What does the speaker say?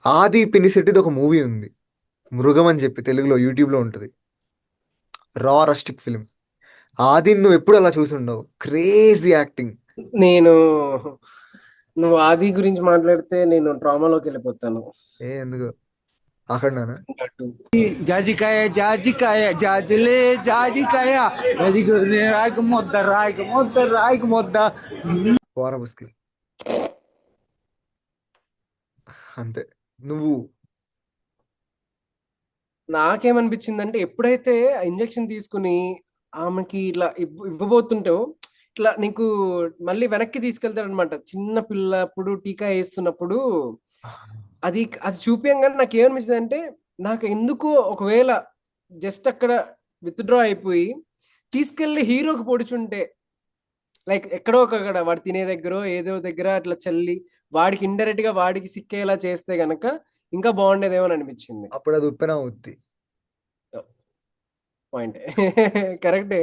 ఆది పినిశెట్టిది ఒక మూవీ ఉంది, మృగం అని చెప్పి, తెలుగులో యూట్యూబ్లో ఉంటుంది. రా రస్టిక్ ఫిలిం. ఆది నువ్వు ఎప్పుడు అలా చూసి ఉండవు, క్రేజీ యాక్టింగ్. నేను నువ్వు ఆది గురించి మాట్లాడితే నేను డ్రామాలోకి వెళ్ళిపోతాను. ఎందుకు అక్కడనా? అటు జాజికాయ జాజికాయ జాజిలే జాజికాయ ఎదిగునే రాయక ముద్ద రాయక ముద్ద రాయక ముద్ద. వారబుస్కి అంతే. నువ్వు నాకేమనిపించిందంటే ఎప్పుడైతే ఆ ఇంజెక్షన్ తీసుకుని ఆమెకి ఇట్లా ఇవ్వబోతుంటో ఇట్లా నీకు మళ్ళీ వెనక్కి తీసుకెళ్తాడు అనమాట. చిన్న పిల్లప్పుడు టీకా వేస్తున్నప్పుడు అది అది చూపించగానే నాకు ఏమనిపించింది అంటే, నాకు ఎందుకో ఒకవేళ జస్ట్ అక్కడ విత్డ్రా అయిపోయి తీసుకెళ్లి హీరోకి పొడుచుంటే, లైక్ ఎక్కడో ఒకక్కడ వాడు తినే దగ్గర ఏదో దగ్గర అట్లా చల్లి వాడికి ఇండైరెక్ట్ గా వాడికి సిక్కేలా చేస్తే గనక ఇంకా బాగుండేదేమో అని అనిపించింది. అప్పుడు అది ఉప్పెన అవుద్ది. పాయింట్ కరెక్టే.